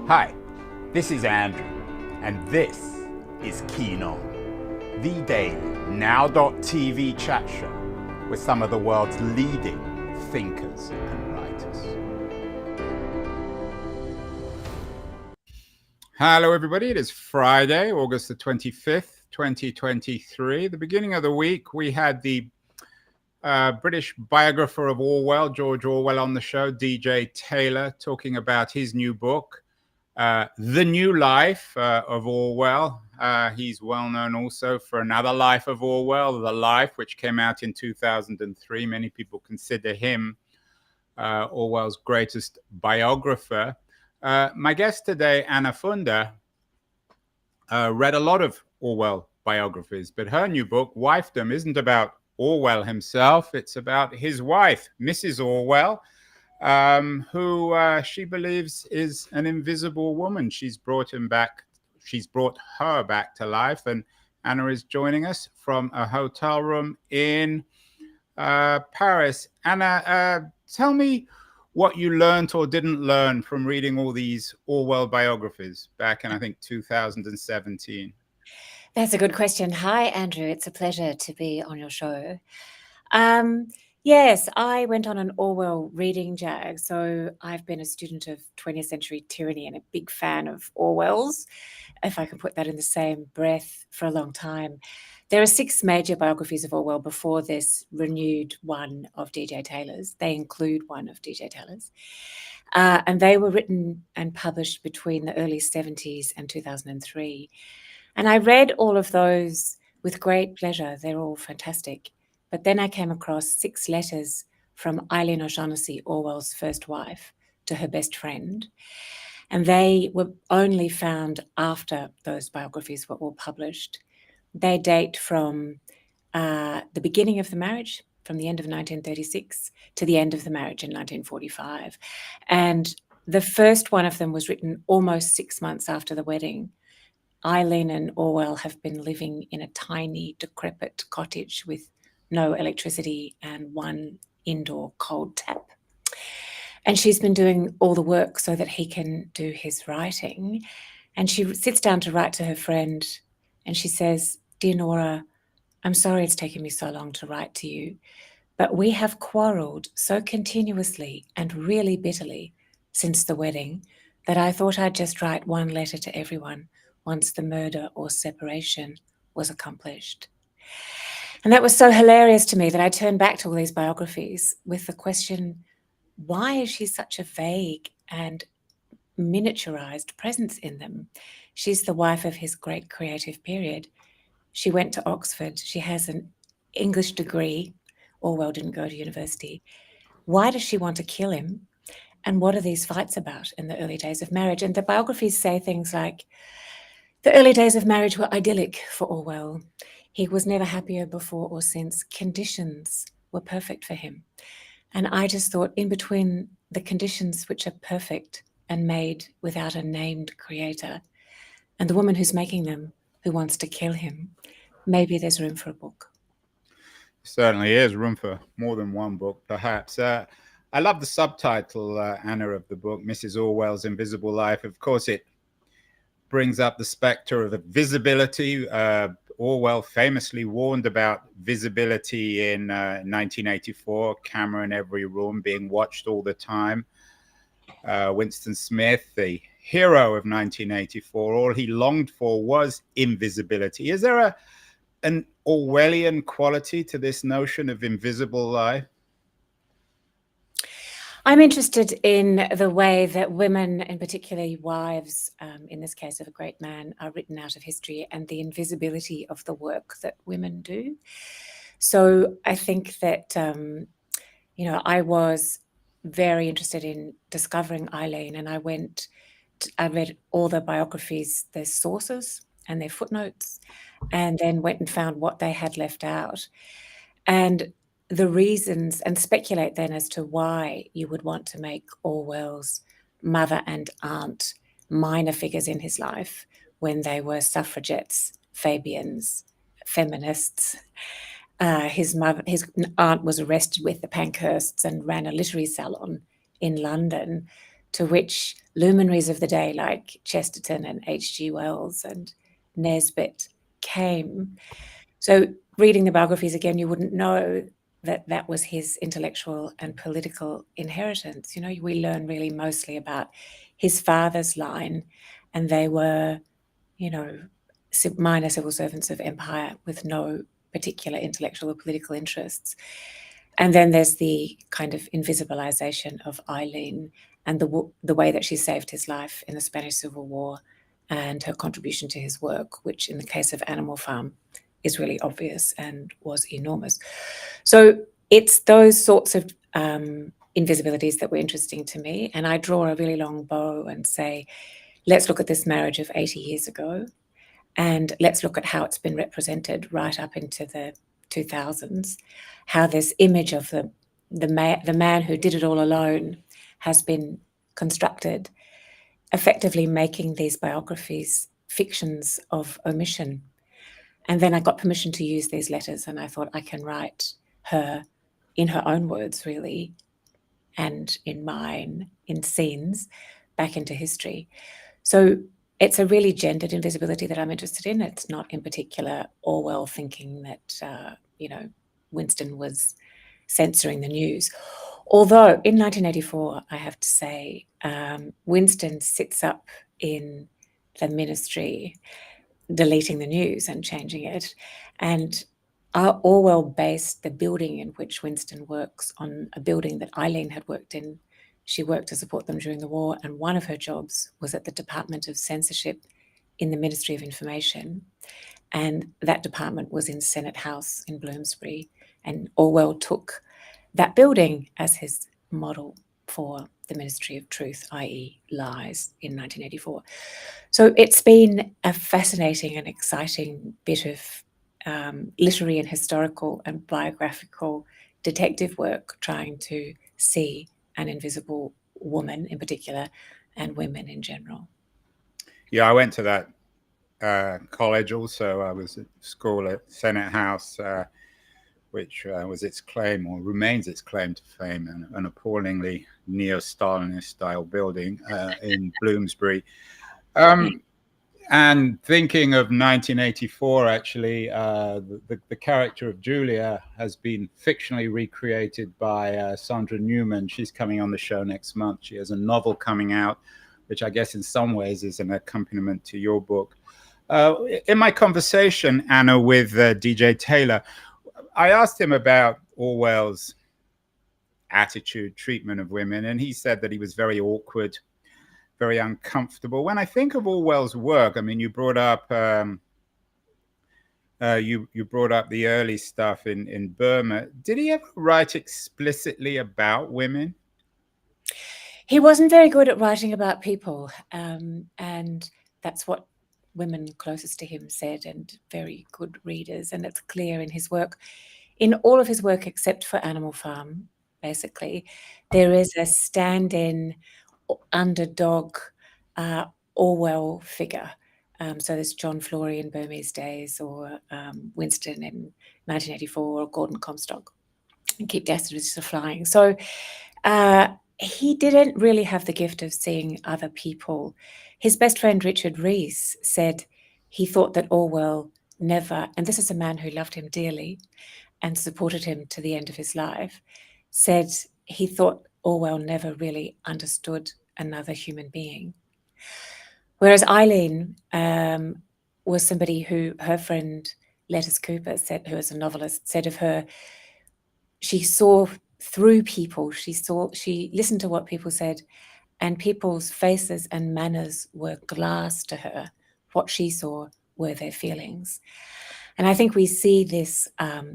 Hi, this is Andrew, and this is Keen On, the daily now.tv chat show with some of the world's leading thinkers and writers. Hello everybody, it is Friday, August the 25th, 2023. The beginning of the week, we had the British biographer of Orwell, George Orwell, on the show, DJ Taylor, talking about his new book, The New Life of Orwell. He's well known also for Another Life of Orwell, The Life, which came out in 2003. Many people consider him Orwell's greatest biographer. My guest today, Anna Funder, read a lot of Orwell biographies, but her new book, WIFEDOM, isn't about Orwell himself. It's about his wife, Mrs. Orwell, who she believes is an invisible woman. She's brought her back to life. And Anna is joining us from a hotel room in Paris. Anna, tell me what you learned or didn't learn from reading all these Orwell biographies back in, I think, 2017. That's a good question. Hi, Andrew. It's a pleasure to be on your show. Yes, I went on an Orwell reading jag. So I've been a student of 20th century tyranny and a big fan of Orwell's, if I can put that in the same breath, for a long time. There are 6 major biographies of Orwell before this renewed one of DJ Taylor's. They include one of DJ Taylor's. And they were written and published between the early 70s and 2003. And I read all of those with great pleasure. They're all fantastic. But then I came across 6 letters from Eileen O'Shaughnessy, Orwell's first wife, to her best friend. And they were only found after those biographies were all published. They date from the beginning of the marriage, from the end of 1936 to the end of the marriage in 1945. And the first one of them was written almost 6 months after the wedding. Eileen and Orwell have been living in a tiny, decrepit cottage with no electricity and one indoor cold tap. And she's been doing all the work so that he can do his writing. And she sits down to write to her friend and she says, "Dear Nora, I'm sorry it's taken me so long to write to you, but we have quarrelled so continuously and really bitterly since the wedding that I thought I'd just write one letter to everyone once the murder or separation was accomplished." And that was so hilarious to me that I turned back to all these biographies with the question, why is she such a vague and miniaturized presence in them? She's the wife of his great creative period. She went to Oxford. She has an English degree. Orwell didn't go to university. Why does she want to kill him? And what are these fights about in the early days of marriage? And the biographies say things like, the early days of marriage were idyllic for Orwell. He was never happier before or since. Conditions were perfect for him. And I just thought, in between the conditions which are perfect and made without a named creator, and the woman who's making them, who wants to kill him, maybe there's room for a book. Certainly is room for more than one book, perhaps. I love the subtitle, Anna, of the book, Mrs. Orwell's Invisible Life. Of course, it brings up the specter of visibility. Orwell famously warned about visibility in 1984, camera in every room, being watched all the time. Winston Smith, the hero of 1984, all he longed for was invisibility. Is there an Orwellian quality to this notion of invisible life? I'm interested in the way that women, and particularly wives, in this case of a great man, are written out of history, and the invisibility of the work that women do. So I think that, I was very interested in discovering Eileen, and I read all the biographies, their sources and their footnotes, and then went and found what they had left out. And the reasons, and speculate then as to why you would want to make Orwell's mother and aunt minor figures in his life when they were suffragettes, Fabians, feminists. His aunt was arrested with the Pankhursts and ran a literary salon in London. to which luminaries of the day like Chesterton and H.G. Wells and Nesbitt came. So reading the biographies again, you wouldn't know that that was his intellectual and political inheritance. You know, we learn really mostly about his father's line, and they were, you know, minor civil servants of empire with no particular intellectual or political interests. And then there's the kind of invisibilization of Eileen and the way that she saved his life in the Spanish Civil War and her contribution to his work, which in the case of Animal Farm is really obvious and was enormous. So it's those sorts of invisibilities that were interesting to me. And I draw a really long bow and say, let's look at this marriage of 80 years ago, and let's look at how it's been represented right up into the 2000s, how this image of the man who did it all alone has been constructed, effectively making these biographies fictions of omission. And then I got permission to use these letters, and I thought I can write her in her own words, really, and in mine, in scenes, back into history. So it's a really gendered invisibility that I'm interested in. It's not in particular Orwell thinking that, Winston was censoring the news. Although in 1984, I have to say, Winston sits up in the ministry deleting the news and changing it. And Orwell based the building in which Winston works on a building that Eileen had worked in. She worked to support them during the war, and one of her jobs was at the Department of Censorship in the Ministry of Information. And that department was in Senate House in Bloomsbury. And Orwell took that building as his model for the Ministry of Truth, i.e. lies, in 1984. So it's been a fascinating and exciting bit of literary and historical and biographical detective work trying to see an invisible woman in particular and women in general. Yeah, I went to that college also. I was at school at Senate House, which was its claim, or remains its claim to fame, an appallingly neo-Stalinist style building in Bloomsbury. And thinking of 1984, actually, the character of Julia has been fictionally recreated by Sandra Newman. She's coming on the show next month. She has a novel coming out, which I guess in some ways is an accompaniment to your book. In my conversation, Anna, with DJ Taylor, I asked him about Orwell's attitude, treatment of women, and he said that he was very awkward, very uncomfortable. When I think of Orwell's work, I mean, you brought up you brought up the early stuff in Burma. Did he ever write explicitly about women? He wasn't very good at writing about people, and that's what women closest to him said, and very good readers. And it's clear in his work, in all of his work except for Animal Farm, basically, there is a stand-in underdog Orwell figure. So there's John Flory in Burmese Days, or Winston in 1984, or Gordon Comstock and Keep Daffodils Flying. So he didn't really have the gift of seeing other people. His best friend Richard Rees said he thought that Orwell never, and this is a man who loved him dearly and supported him to the end of his life, said he thought Orwell never really understood another human being. Whereas Eileen was somebody who her friend Lettice Cooper said, who was a novelist, said of her, she saw through people. She listened to what people said, and people's faces and manners were glass to her. What she saw were their feelings. And I think we see this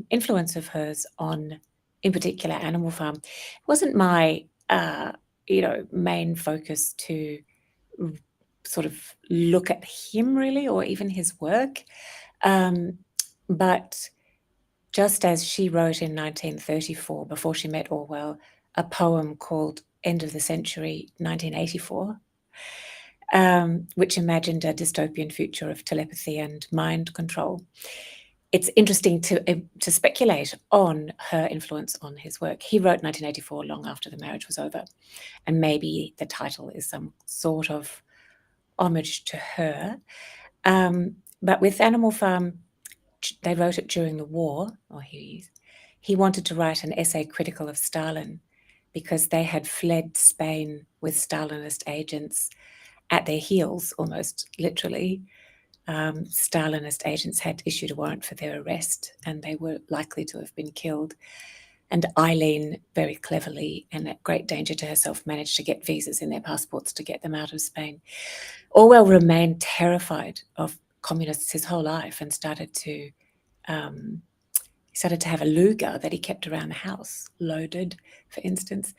influence of hers on, in particular, Animal Farm. It wasn't my, main focus to sort of look at him really, or even his work. But just as she wrote in 1934, before she met Orwell, a poem called End of the Century, 1984, which imagined a dystopian future of telepathy and mind control. it's interesting to speculate on her influence on his work. He wrote 1984, long after the marriage was over, and maybe the title is some sort of homage to her. But with Animal Farm, they wrote it during the war, or he wanted to write an essay critical of Stalin because they had fled Spain with Stalinist agents at their heels, almost literally. Stalinist agents had issued a warrant for their arrest, and they were likely to have been killed. And Eileen, very cleverly and at great danger to herself, managed to get visas in their passports to get them out of Spain. Orwell remained terrified of communists his whole life and started to have a Luger that he kept around the house, loaded, for instance.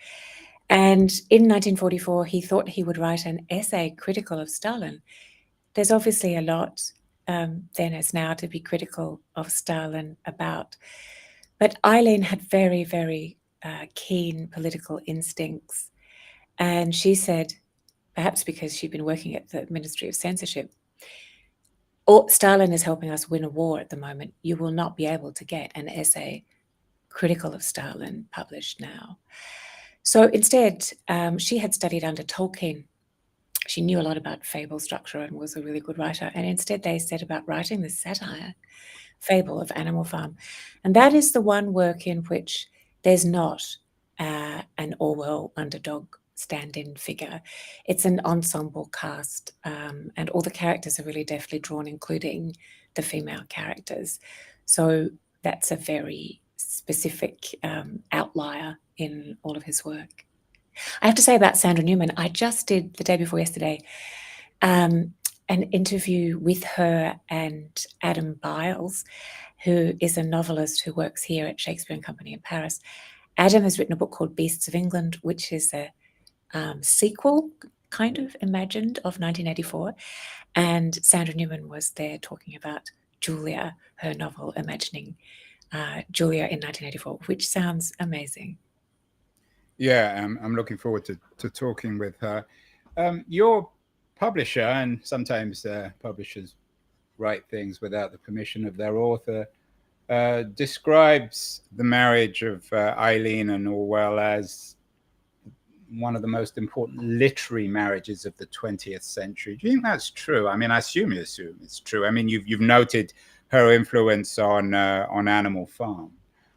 And in 1944, he thought he would write an essay critical of Stalin. There's obviously a lot then as now to be critical of Stalin about. But Eileen had very, very keen political instincts. And she said, perhaps because she'd been working at the Ministry of Censorship, Stalin is helping us win a war at the moment. You will not be able to get an essay critical of Stalin published now. So instead, she had studied under Tolkien. She knew a lot about fable structure and was a really good writer. And instead they set about writing this satire fable of Animal Farm. And that is the one work in which there's not an Orwell underdog stand-in figure. It's an ensemble cast, and all the characters are really deftly drawn, including the female characters. So that's a very specific outlier in all of his work. I have to say about Sandra Newman, I just did the day before yesterday an interview with her and Adam Biles, who is a novelist who works here at Shakespeare and Company in Paris. Adam has written a book called Beasts of England, which is a sequel, kind of imagined, of 1984. And Sandra Newman was there talking about Julia, her novel, imagining Julia in 1984, which sounds amazing. Yeah, I'm looking forward to talking with her. Your publisher, and sometimes publishers write things without the permission of their author, describes the marriage of Eileen and Orwell as one of the most important literary marriages of the 20th century. Do you think that's true? I mean, I assume it's true. I mean, you've noted her influence on Animal Farm.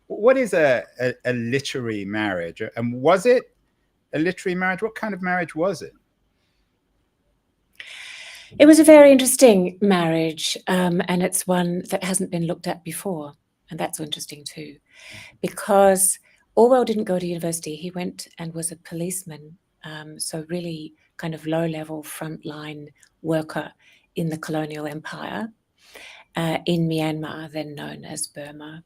What is a literary marriage? And was it a literary marriage? What kind of marriage was it? It was a very interesting marriage, and it's one that hasn't been looked at before. And that's interesting too, because Orwell didn't go to university. He went and was a policeman, so really kind of low-level frontline worker in the colonial empire in Myanmar, then known as Burma.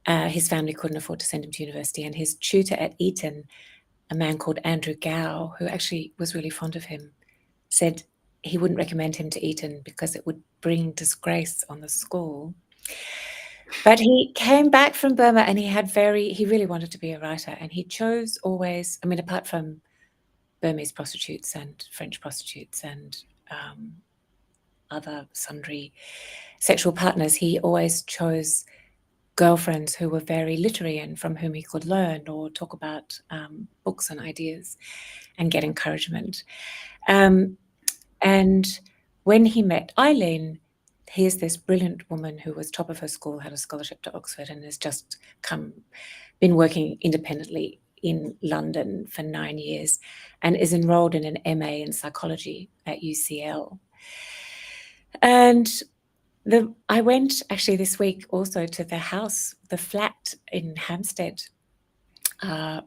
His family couldn't afford to send him to university, and his tutor at Eton, a man called Andrew Gow, who actually was really fond of him, said he wouldn't recommend him to Eton because it would bring disgrace on the school. But he came back from Burma and he really wanted to be a writer, and he chose always, I mean, apart from Burmese prostitutes and French prostitutes and other sundry sexual partners, he always chose girlfriends who were very literary and from whom he could learn or talk about books and ideas and get encouragement. And when he met Eileen, here's this brilliant woman who was top of her school, had a scholarship to Oxford, and has just been working independently in London for 9 years and is enrolled in an MA in psychology at UCL. And I went actually this week also to the house, the flat in Hampstead,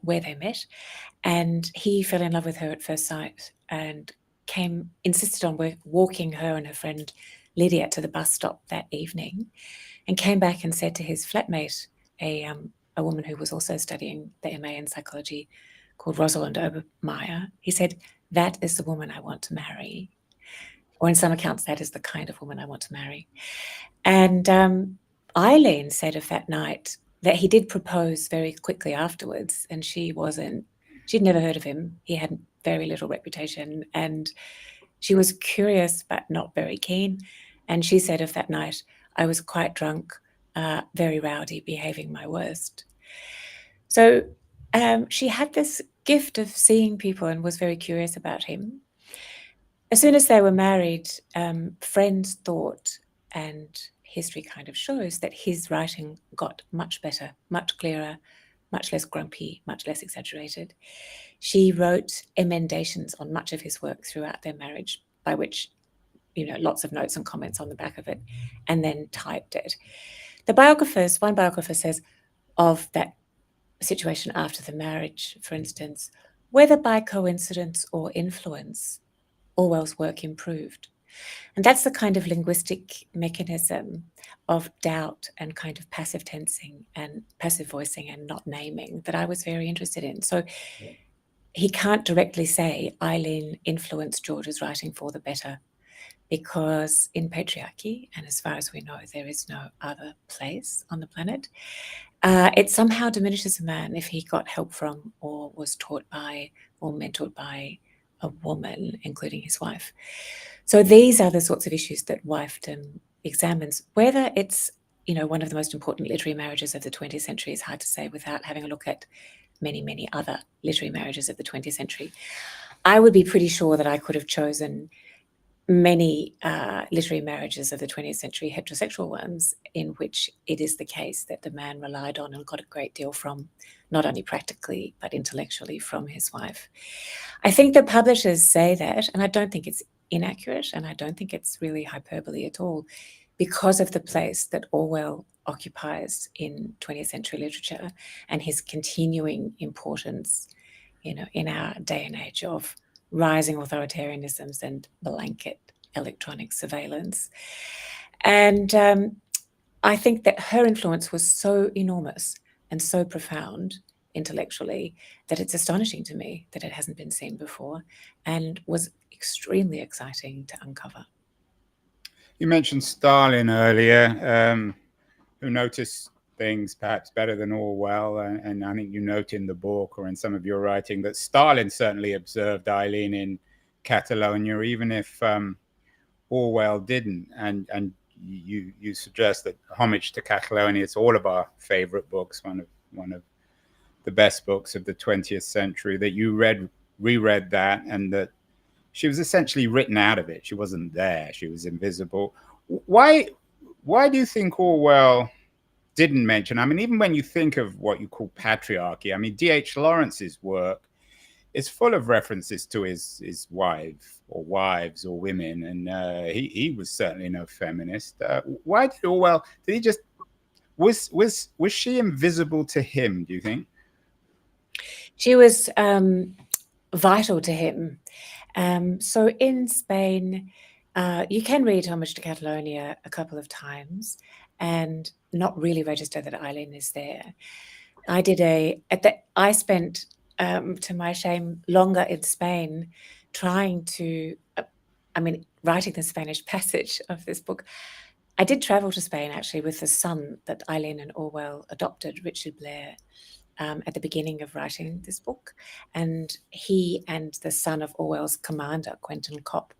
where they met, and he fell in love with her at first sight and insisted on walking her and her friend Lydia to the bus stop that evening, and came back and said to his flatmate, a woman who was also studying the MA in psychology called Rosalind Obermeyer, he said, "That is the woman I want to marry." Or in some accounts, that is the kind of woman I want to marry. And Eileen said of that night that he did propose very quickly afterwards, and she'd never heard of him. He had very little reputation, and she was curious but not very keen. And she said of that night, "I was quite drunk, very rowdy, behaving my worst. So she had this gift of seeing people and was very curious about him. As soon as they were married, friends thought, and history kind of shows, that his writing got much better, much clearer, much less grumpy, much less exaggerated. She wrote emendations on much of his work throughout their marriage, by which, lots of notes and comments on the back of it, and then typed it. One biographer says of that situation after the marriage, for instance, whether by coincidence or influence, Orwell's work improved. And that's the kind of linguistic mechanism of doubt and kind of passive tensing and passive voicing and not naming that I was very interested in. So he can't directly say Eileen influenced George's writing for the better, because in patriarchy, and as far as we know, there is no other place on the planet, it somehow diminishes a man if he got help from or was taught by or mentored by a woman, including his wife. So these are the sorts of issues that wifedom examines. Whether it's, one of the most important literary marriages of the 20th century is hard to say without having a look at many, many other literary marriages of the 20th century. I would be pretty sure that I could have chosen many literary marriages of the 20th century, heterosexual ones, in which it is the case that the man relied on and got a great deal from, not only practically, but intellectually, from his wife. I think the publishers say that, and I don't think it's inaccurate, and I don't think it's really hyperbole at all, because of the place that Orwell occupies in 20th century literature and his continuing importance, in our day and age of rising authoritarianisms and blanket electronic surveillance. And I think that her influence was so enormous and so profound intellectually that it's astonishing to me that it hasn't been seen before, and was extremely exciting to uncover. You mentioned Stalin earlier, who noticed things perhaps better than Orwell, and I think you note in the book or in some of your writing that Stalin certainly observed Eileen in Catalonia, even if Orwell didn't. And you suggest that Homage to Catalonia is all of our favorite books, one of the best books of the 20th century, that you reread that, and that she was essentially written out of it. She wasn't there. She was invisible. Why do you think Orwell didn't mention? I mean, even when you think of what you call patriarchy, I mean, D.H. Lawrence's work is full of references to his wife or wives or women, and he was certainly no feminist. Why did Orwell? Did he just was she invisible to him, do you think? She was vital to him. So in Spain, you can read Homage to Catalonia a couple of times and not really register that Eileen is there. I spent, to my shame, longer in Spain trying to, writing the Spanish passage of this book. I did travel to Spain actually with the son that Eileen and Orwell adopted, Richard Blair, at the beginning of writing this book. And he and the son of Orwell's commander, Quentin Kopp,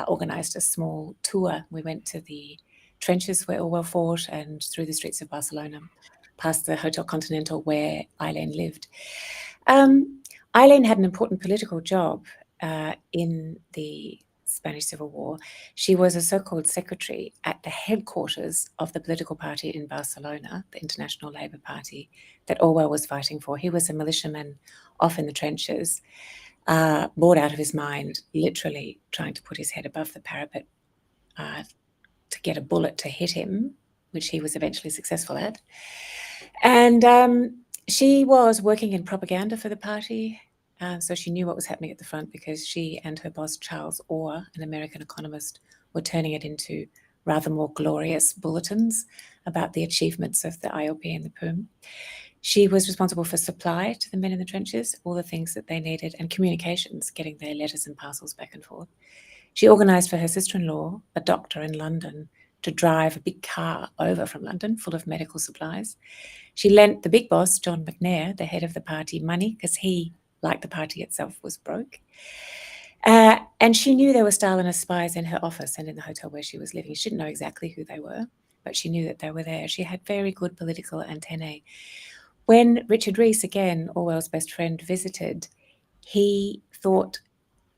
organized a small tour. We went to the trenches where Orwell fought and through the streets of Barcelona, past the Hotel Continental where Eileen lived. Eileen had an important political job in the Spanish Civil War. She was a so-called secretary at the headquarters of the political party in Barcelona, the International Labour Party, that Orwell was fighting for. He was a militiaman off in the trenches, bored out of his mind, literally trying to put his head above the parapet to get a bullet to hit him, which he was eventually successful at. And she was working in propaganda for the party. So she knew what was happening at the front, because she and her boss, Charles Orr, an American economist, were turning it into rather more glorious bulletins about the achievements of the ILP and the POUM. She was responsible for supply to the men in the trenches, all the things that they needed, and communications, getting their letters and parcels back and forth. She organised for her sister-in-law, a doctor in London, to drive a big car over from London full of medical supplies. She lent the big boss, John McNair, the head of the party, money, because he, like the party itself, was broke. And she knew there were Stalinist spies in her office and in the hotel where she was living. She didn't know exactly who they were. but she knew that they were there. She had very good political antennae. When Richard Rees, again, Orwell's best friend, visited, he thought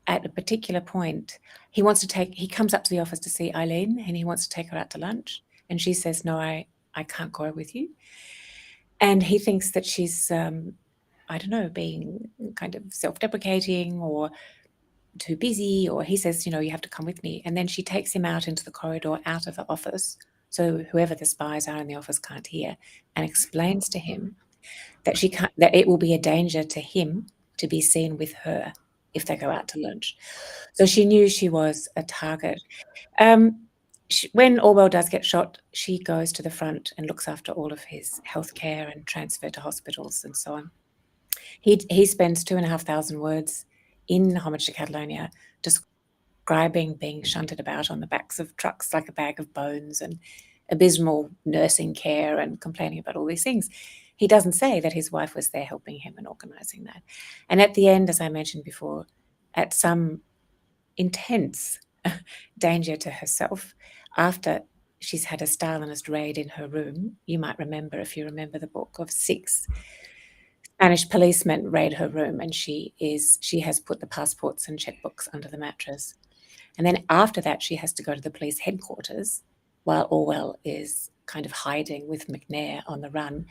at a particular point, he comes up to the office to see Eileen and he wants to take her out to lunch. And she says, no, I can't go with you. And he thinks that she's, I don't know, being kind of self-deprecating or too busy, or he says, you have to come with me. And then she takes him out into the corridor, out of the office, so whoever the spies are in the office can't hear, and explains to him that that it will be a danger to him to be seen with her if they go out to lunch. So she knew she was a target. When Orwell does get shot, she goes to the front and looks after all of his healthcare and transfer to hospitals and so on. He spends 2,500 words in Homage to Catalonia describing being shunted about on the backs of trucks like a bag of bones and abysmal nursing care and complaining about all these things. He doesn't say that his wife was there helping him and organising that. And at the end, as I mentioned before, at some intense danger to herself, after she's had a Stalinist raid in her room, you might remember, if you remember the book, of 6 Spanish policemen raid her room, and she has put the passports and checkbooks under the mattress. And then after that, she has to go to the police headquarters while Orwell is kind of hiding with McNair on the run,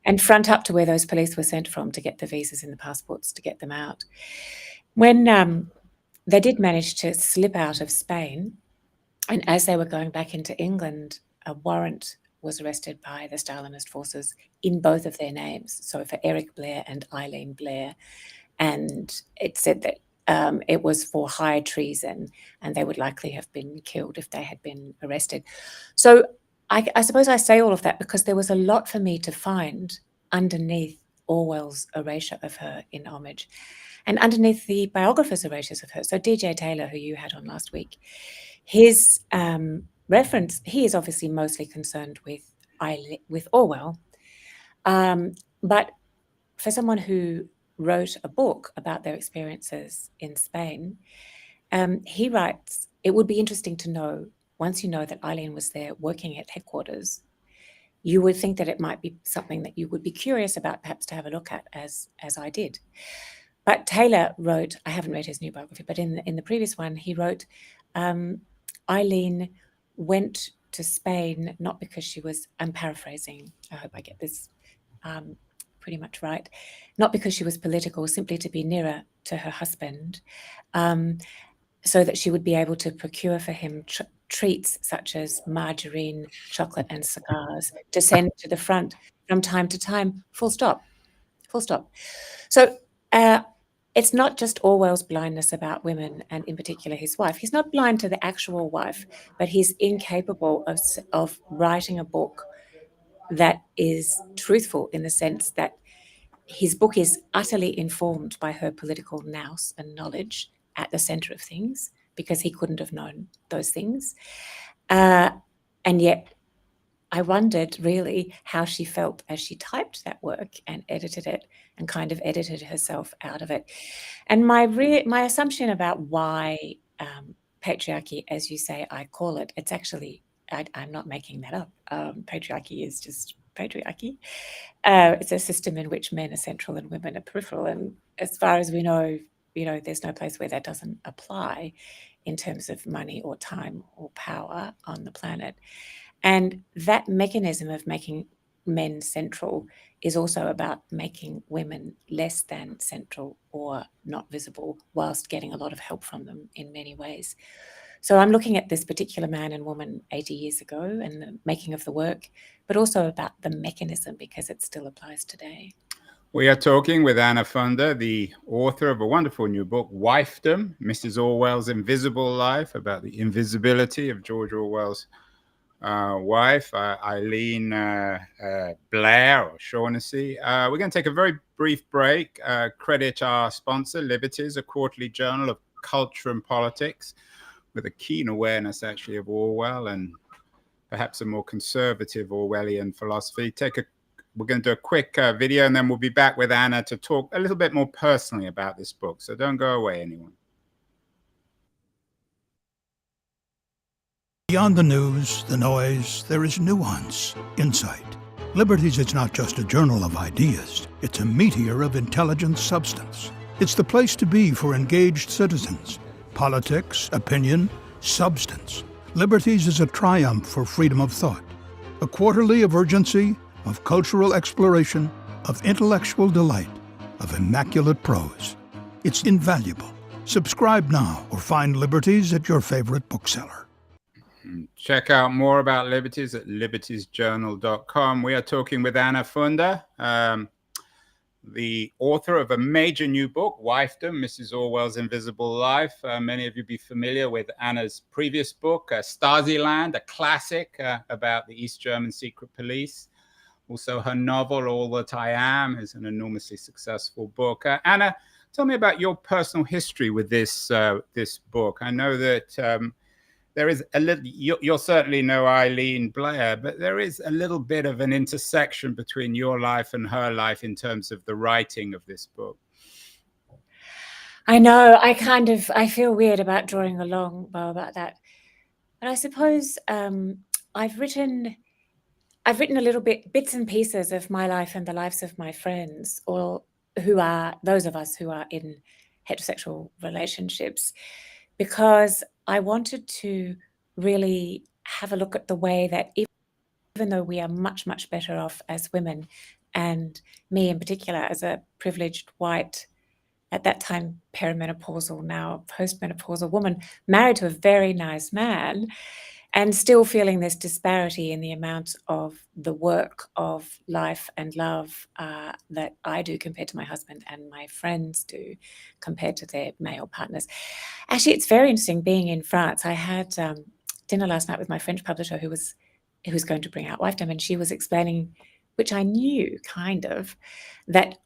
and front up to where those police were sent from to get the visas and the passports to get them out. When they did manage to slip out of Spain, and as they were going back into England, a warrant was arrested by the Stalinist forces in both of their names, so for Eric Blair and Eileen Blair. And it said that it was for high treason, and they would likely have been killed if they had been arrested. So I suppose I say all of that because there was a lot for me to find underneath Orwell's erasure of her in Homage, and underneath the biographer's erasures of her. So DJ Taylor, who you had on last week, his reference, he is obviously mostly concerned with Orwell, but for someone who wrote a book about their experiences in Spain, he writes, it would be interesting to know, once you know that Eileen was there working at headquarters, you would think that it might be something that you would be curious about, perhaps to have a look at, as I did. But Taylor wrote, I haven't read his new biography, but in the previous one, he wrote, Eileen went to Spain not because she was, I'm paraphrasing, I hope I get this pretty much right, not because she was political, simply to be nearer to her husband, so that she would be able to procure for him treats such as margarine, chocolate, and cigars to send to the front from time to time, full stop. So it's not just Orwell's blindness about women, and in particular his wife. He's not blind to the actual wife, but he's incapable of writing a book that is truthful, in the sense that his book is utterly informed by her political nous and knowledge at the center of things, because he couldn't have known those things. And yet I wondered really how she felt as she typed that work and edited it, and kind of edited herself out of it. And my assumption about why patriarchy, as you say, I call it, it's actually, I'm not making that up. Patriarchy is just patriarchy. It's a system in which men are central and women are peripheral. And as far as we know, there's no place where that doesn't apply in terms of money or time or power on the planet. And that mechanism of making men central is also about making women less than central or not visible, whilst getting a lot of help from them in many ways. So I'm looking at this particular man and woman 80 years ago and the making of the work, but also about the mechanism, because it still applies today. We are talking with Anna Funder, the author of a wonderful new book, WIFEDOM, Mrs. Orwell's Invisible Life, about the invisibility of George Orwell's wife, Eileen Blair, or Shaughnessy. We're going to take a very brief break, credit our sponsor, Liberties, a quarterly journal of culture and politics, with a keen awareness actually of Orwell and perhaps a more conservative Orwellian philosophy. We're going to do a quick video, and then we'll be back with Anna to talk a little bit more personally about this book. So don't go away, anyone. Beyond the news, the noise, there is nuance, insight. Liberties is not just a journal of ideas. It's a meteor of intelligent substance. It's the place to be for engaged citizens. Politics, opinion, substance. Liberties is a triumph for freedom of thought. A quarterly of urgency, of cultural exploration, of intellectual delight, of immaculate prose. It's invaluable. Subscribe now or find Liberties at your favorite bookseller. Check out more about Liberties at libertiesjournal.com. We are talking with Anna Funder, the author of a major new book, WIFEDOM, Mrs. Orwell's Invisible Life. Many of you be familiar with Anna's previous book, Stasiland, a classic about the East German secret police. Also, her novel, All That I Am, is an enormously successful book. Anna, tell me about your personal history with this book. I know that there is a little, you'll certainly know Eileen Blair, but there is a little bit of an intersection between your life and her life in terms of the writing of this book. I know, I feel weird about drawing a long bow about that. But I suppose I've written a little bits and pieces of my life and the lives of my friends, or those of us who are in heterosexual relationships, because I wanted to really have a look at the way that even though we are much, much better off as women, and me in particular as a privileged white, at that time perimenopausal, now postmenopausal woman, married to a very nice man, and still feeling this disparity in the amount of the work of life and love that I do compared to my husband and my friends do compared to their male partners. Actually, it's very interesting being in France. I had dinner last night with my French publisher who was going to bring out WIFEDOM, and she was explaining, which I knew kind of, that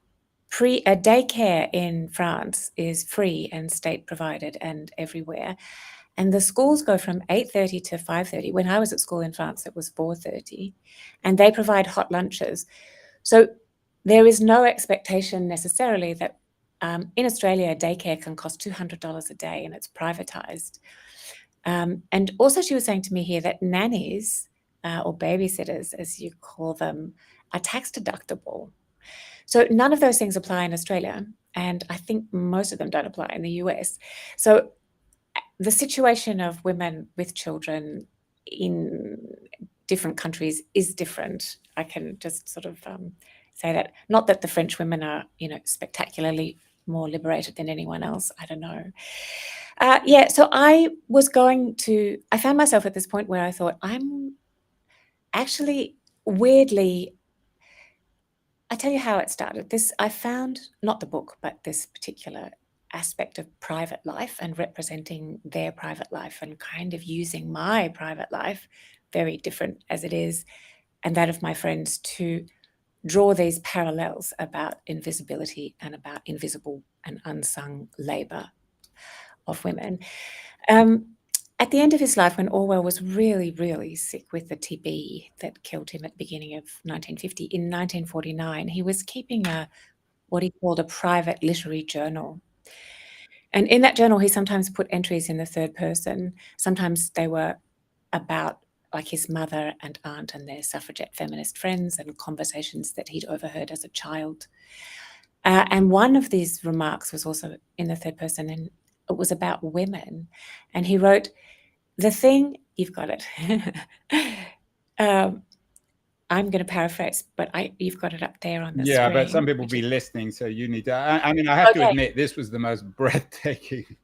a daycare in France is free and state provided and everywhere. And the schools go from 8:30 to 5:30. When I was at school in France, it was 4:30. And they provide hot lunches. So there is no expectation necessarily that in Australia, daycare can cost $200 a day and it's privatized. And also she was saying to me here that nannies or babysitters, as you call them, are tax deductible. So none of those things apply in Australia. And I think most of them don't apply in the US. So the situation of women with children in different countries is different. I can just sort of say that. Not that the French women are, spectacularly more liberated than anyone else. I don't know. So I found myself at this point where I thought, I'm actually weirdly, I tell you how it started. I found, not the book, but this particular aspect of private life and representing their private life and kind of using my private life, very different as it is, and that of my friends, to draw these parallels about invisibility and about invisible and unsung labor of women. At the end of his life, when Orwell was really, really sick with the TB that killed him at the beginning of 1950, in 1949, he was keeping what he called a private literary journal. And in that journal, he sometimes put entries in the third person. Sometimes they were about like his mother and aunt and their suffragette feminist friends and conversations that he'd overheard as a child. And one of these remarks was also in the third person, and it was about women. And he wrote, you've got it. I'm going to paraphrase, but you've got it up there on the screen. Yeah, but some people will be listening, so you need to. I mean, I have to admit, this was the most breathtaking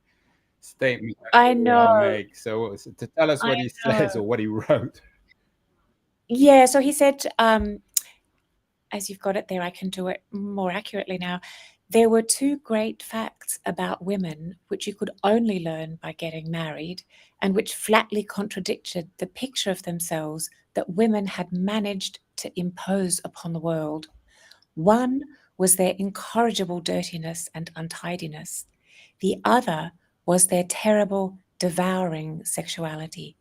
statement I know. make. So to tell us what he says or what he wrote. Yeah, so he said, as you've got it there, I can do it more accurately now. There were two great facts about women which you could only learn by getting married, and which flatly contradicted the picture of themselves that women had managed to impose upon the world. One was their incorrigible dirtiness and untidiness. The other was their terrible, devouring sexuality.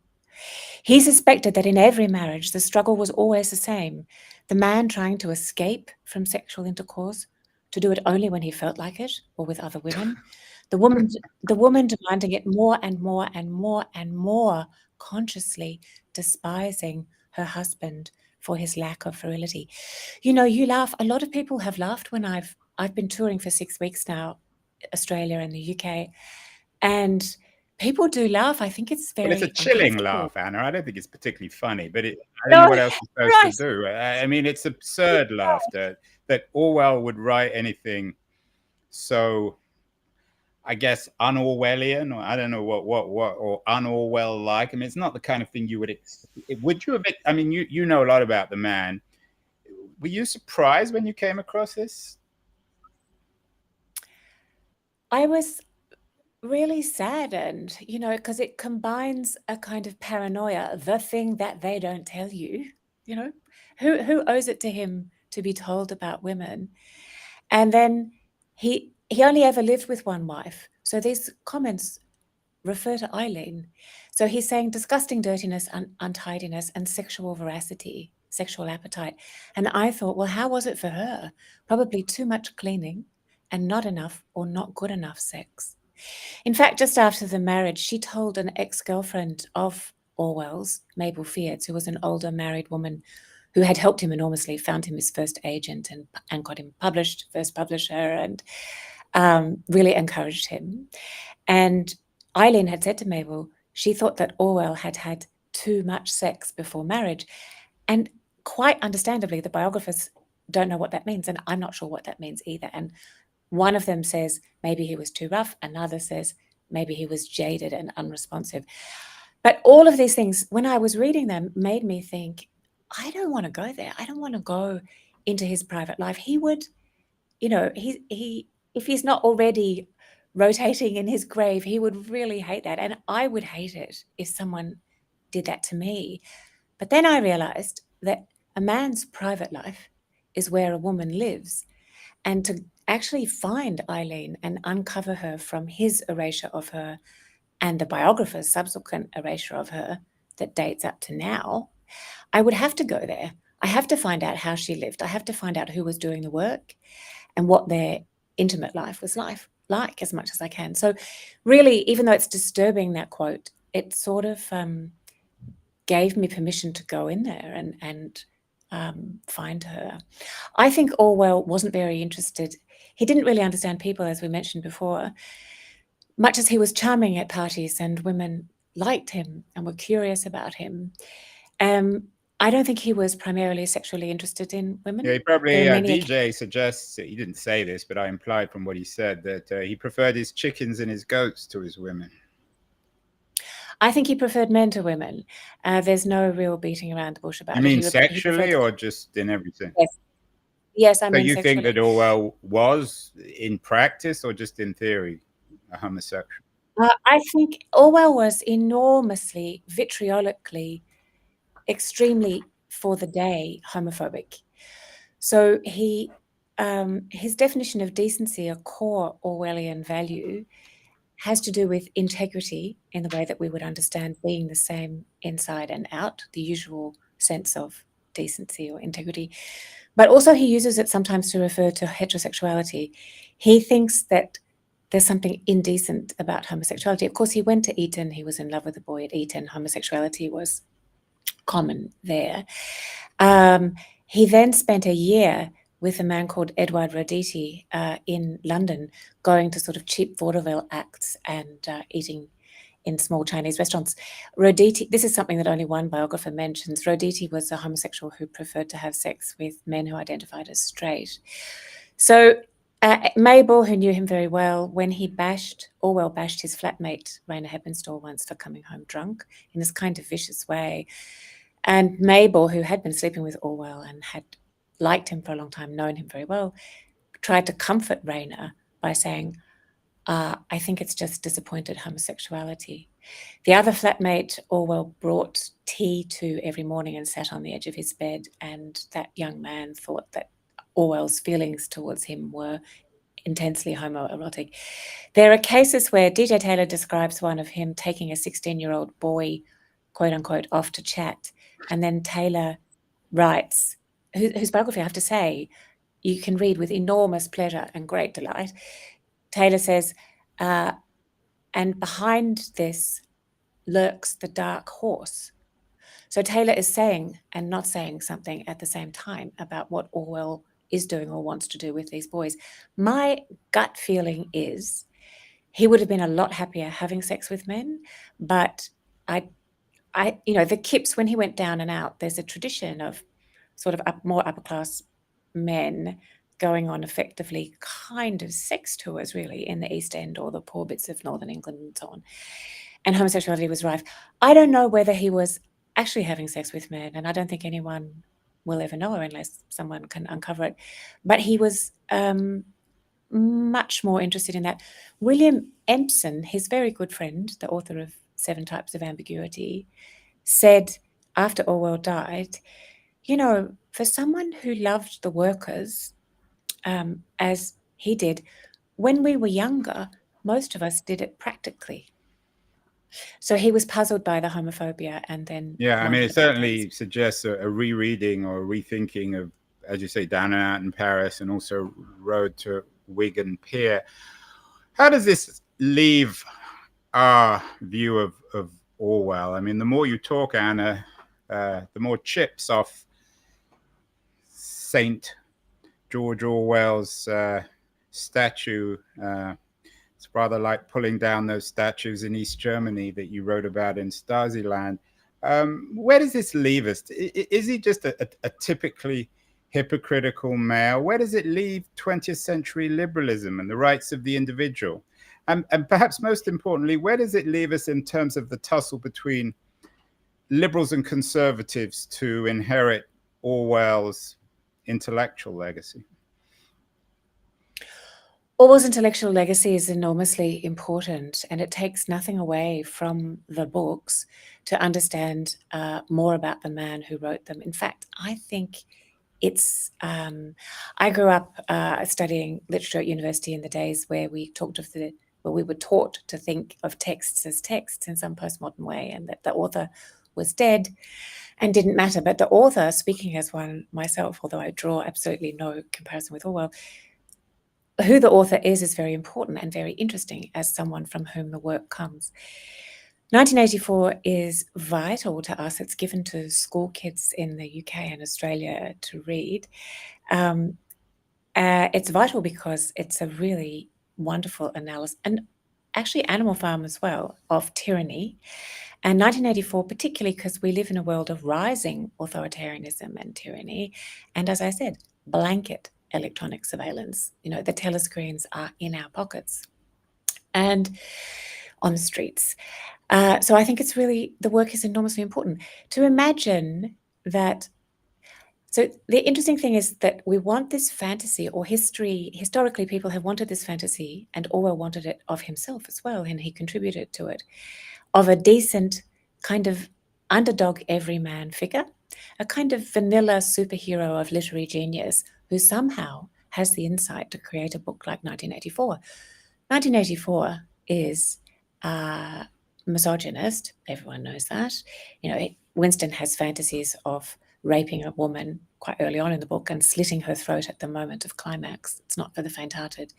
He suspected that in every marriage, the struggle was always the same. The man trying to escape from sexual intercourse, to do it only when he felt like it or with other women. The woman demanding it more and more and more and more consciously despising her husband for his lack of virility. You know, you laugh. A lot of people have laughed when I've been touring for 6 weeks now, Australia and the UK, and people do laugh. I think it's Well, very it's a chilling uncomfortable. laugh, Anna. I don't think it's particularly funny, but I don't No, know what else you're supposed right. to do. I mean, it's absurd laughter that Orwell would write anything so, I guess, un-Orwellian, or I don't know what or un-Orwell like. I mean, it's not the kind of thing you would you have. I mean, you know a lot about the man. Were you surprised when you came across this? I was really saddened, you know, because it combines a kind of paranoia, the thing that they don't tell you, you know, who owes it to him to be told about women? And then he only ever lived with one wife. So these comments refer to Eileen. So he's saying disgusting dirtiness, untidiness, and sexual voracity, sexual appetite. And I thought, well, how was it for her? Probably too much cleaning and not enough or not good enough sex. In fact, just after the marriage, she told an ex-girlfriend of Orwell's, Mabel Fields, who was an older married woman who had helped him enormously, found him his first agent and got him published, first publisher, and really encouraged him. And Eileen had said to Mabel, she thought that Orwell had had too much sex before marriage. And quite understandably, the biographers don't know what that means. And I'm not sure what that means either. And one of them says maybe he was too rough. Another says maybe he was jaded and unresponsive. But all of these things, when I was reading them, made me think, I don't want to go there. I don't want to go into his private life. He would, you know, he if he's not already rotating in his grave, he would really hate that. And I would hate it if someone did that to me. But then I realized that a man's private life is where a woman lives. And to actually find Eileen and uncover her from his erasure of her and the biographer's subsequent erasure of her that dates up to now, I would have to go there. I have to find out how she lived. I have to find out who was doing the work and what their intimate life was like as much as I can. So really, even though it's disturbing, that quote, it sort of gave me permission to go in there and find her. I think Orwell wasn't very interested. He didn't really understand people, as we mentioned before, much as he was charming at parties and women liked him and were curious about him. I don't think he was primarily sexually interested in women. Yeah, he probably, DJ suggests, he didn't say this, but I implied from what he said that he preferred his chickens and his goats to his women. I think he preferred men to women. There's no real beating around the bush about it. You mean sexually or just in everything? Yes. Yes, I mean so you sexually. think that Orwell was, in practice or just in theory, a homosexual? I think Orwell was enormously, vitriolically, extremely for the day homophobic. So his definition of decency, a core Orwellian value, has to do with integrity in the way that we would understand being the same inside and out, the usual sense of decency or integrity. But also he uses it sometimes to refer to heterosexuality. He thinks that there's something indecent about homosexuality. Of course, he went to Eton. He was in love with a boy at Eton. Homosexuality was common there. He then spent a year with a man called Edward Roditi in London, going to sort of cheap vaudeville acts and eating in small Chinese restaurants. Roditi, this is something that only one biographer mentions. Roditi was a homosexual who preferred to have sex with men who identified as straight. So Mabel, who knew him very well, when Orwell bashed his flatmate, Raina Heppenstall, once for coming home drunk in this kind of vicious way. And Mabel, who had been sleeping with Orwell and had liked him for a long time, known him very well, tried to comfort Raina by saying, I think it's just disappointed homosexuality. The other flatmate, Orwell, brought tea to every morning and sat on the edge of his bed, and that young man thought that Orwell's feelings towards him were intensely homoerotic. There are cases where DJ Taylor describes one of him taking a 16-year-old boy, quote unquote, off to chat. And then Taylor writes, whose biography I have to say, you can read with enormous pleasure and great delight. Taylor says, and behind this lurks the dark horse. So Taylor is saying and not saying something at the same time about what Orwell is doing or wants to do with these boys. My gut feeling is he would have been a lot happier having sex with men, but the Kips, when he went down and out, there's a tradition of sort of more upper class men going on effectively kind of sex tours, really, in the East End or the poor bits of Northern England and so on. And homosexuality was rife. I don't know whether he was actually having sex with men, and I don't think anyone will ever know unless someone can uncover it. But he was much more interested in that. William Empson, his very good friend, the author of 7 Types of Ambiguity, said after Orwell died, for someone who loved the workers as he did, when we were younger, most of us did it practically. So he was puzzled by the homophobia and then... Yeah, I mean, it certainly suggests a rereading or a rethinking of, as you say, Down and Out in Paris and also Road to Wigan Pier. How does this leave our view of Orwell? I mean, the more you talk, Anna, the more chips off Saint George Orwell's statue. It's rather like pulling down those statues in East Germany that you wrote about in Stasiland. Where does this leave us? Is he just a typically hypocritical male? Where does it leave 20th century liberalism and the rights of the individual? And perhaps most importantly, where does it leave us in terms of the tussle between liberals and conservatives to inherit Orwell's intellectual legacy? Orwell's intellectual legacy is enormously important, and it takes nothing away from the books to understand more about the man who wrote them. In fact, I think it's... I grew up studying literature at university in the days where we were taught to think of texts as texts in some postmodern way, and that the author was dead and didn't matter. But the author, speaking as one myself, although I draw absolutely no comparison with Orwell, who the author is very important and very interesting as someone from whom the work comes. 1984 is vital to us. It's given to school kids in the UK and Australia to read. It's vital because it's a really wonderful analysis, and actually Animal Farm as well, of tyranny. And 1984 particularly because we live in a world of rising authoritarianism and tyranny. And as I said, blanket electronic surveillance. The telescreens are in our pockets and on the streets. So I think the work is enormously important. To imagine that... So the interesting thing is that we want this fantasy, or historically people have wanted this fantasy, and Orwell wanted it of himself as well, and he contributed to it, of a decent kind of underdog everyman figure, a kind of vanilla superhero of literary genius who somehow has the insight to create a book like 1984. 1984 is misogynist. Everyone knows that. Winston has fantasies of raping a woman quite early on in the book and slitting her throat at the moment of climax. It's not for the faint-hearted.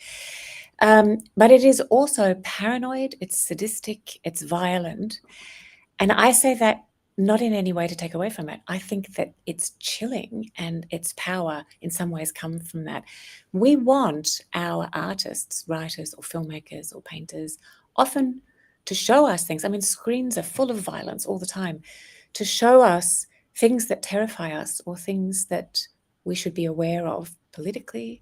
But it is also paranoid, it's sadistic, it's violent. And I say that not in any way to take away from it. I think that it's chilling, and its power in some ways comes from that. We want our artists, writers or filmmakers or painters often to show us things. I mean, screens are full of violence all the time, to show us things that terrify us or things that we should be aware of politically,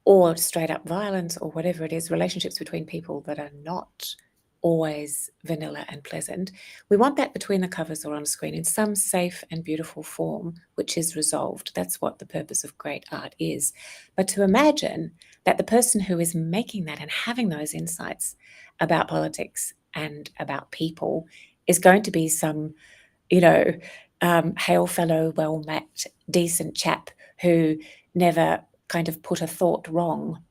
or straight up violence or whatever it is, relationships between people that are not always vanilla and pleasant. We want that between the covers or on screen in some safe and beautiful form, which is resolved. That's what the purpose of great art is. But to imagine that the person who is making that and having those insights about politics and about people is going to be some, hail fellow, well-met, decent chap who never kind of put a thought wrong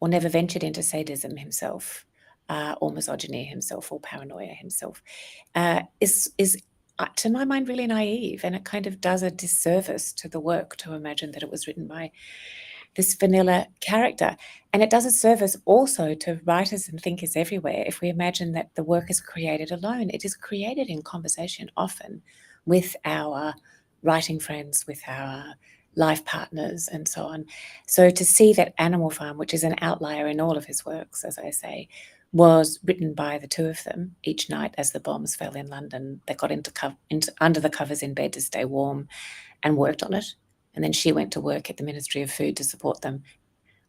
or never ventured into sadism himself, or misogyny himself, or paranoia himself, is to my mind really naive, and it kind of does a disservice to the work to imagine that it was written by this vanilla character. And it does a service also to writers and thinkers everywhere. If we imagine that the work is created alone, it is created in conversation often with our writing friends, with our life partners, and so on. So to see that Animal Farm, which is an outlier in all of his works, as I say, was written by the two of them each night as the bombs fell in London. They got into under the covers in bed to stay warm and worked on it. And then she went to work at the Ministry of Food to support them,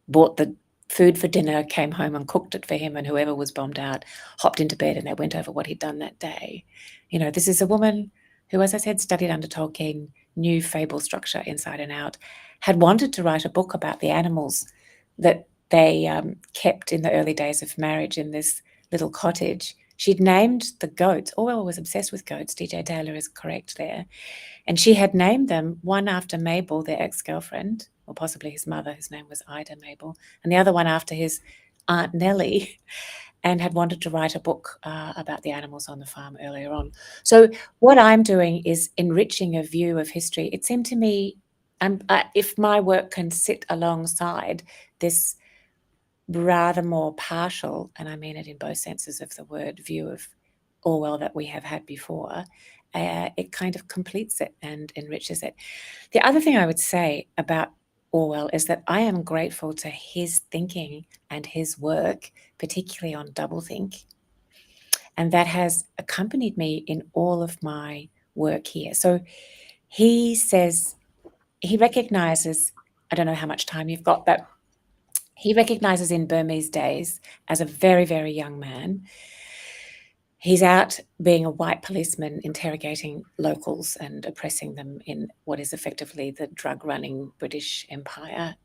bought the food for dinner, came home and cooked it for him, and whoever was bombed out hopped into bed and they went over what he'd done that day. You know, this is a woman who, as I said, studied under Tolkien, knew fable structure inside and out, had wanted to write a book about the animals that they kept in the early days of marriage in this little cottage. She'd named the goats. Orwell was obsessed with goats. DJ Taylor is correct there. And she had named them, one after Mabel, their ex-girlfriend, or possibly his mother, whose name was Ida Mabel, and the other one after his Aunt Nellie, and had wanted to write a book about the animals on the farm earlier on. So what I'm doing is enriching a view of history. It seemed to me, if my work can sit alongside this rather more partial, and I mean it in both senses of the word, view of Orwell that we have had before, it kind of completes it and enriches it. The other thing I would say about Orwell is that I am grateful to his thinking and his work, particularly on doublethink, and that has accompanied me in all of my work here. So he says, he recognizes, I don't know how much time you've got, but he recognizes in Burmese days, as a very, very young man, he's out being a white policeman interrogating locals and oppressing them in what is effectively the drug-running British Empire.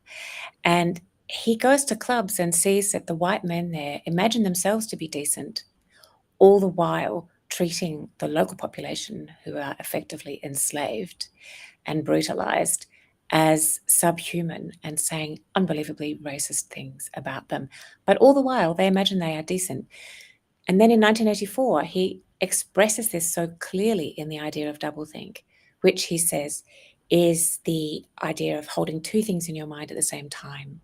And he goes to clubs and sees that the white men there imagine themselves to be decent, all the while treating the local population, who are effectively enslaved and brutalized, as subhuman and saying unbelievably racist things about them. But all the while, they imagine they are decent. And then in 1984, he expresses this so clearly in the idea of doublethink, which he says is the idea of holding two things in your mind at the same time.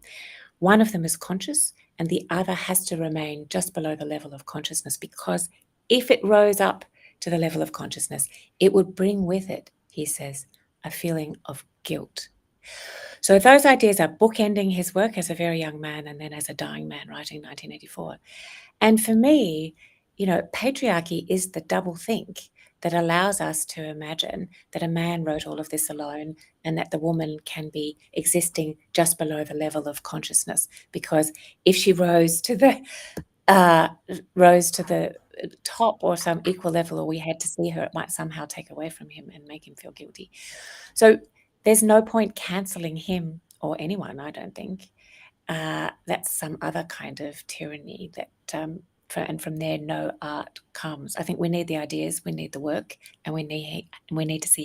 One of them is conscious, and the other has to remain just below the level of consciousness, because if it rose up to the level of consciousness, it would bring with it, he says, a feeling of guilt. So those ideas are bookending his work as a very young man and then as a dying man writing 1984. And for me, you know, patriarchy is the doublethink that allows us to imagine that a man wrote all of this alone and that the woman can be existing just below the level of consciousness, because if she rose to the top or some equal level, or we had to see her, it might somehow take away from him and make him feel guilty. So there's no point cancelling him or anyone, I don't think. That's some other kind of tyranny that, and from there, no art comes. I think we need the ideas, we need the work, and we need to see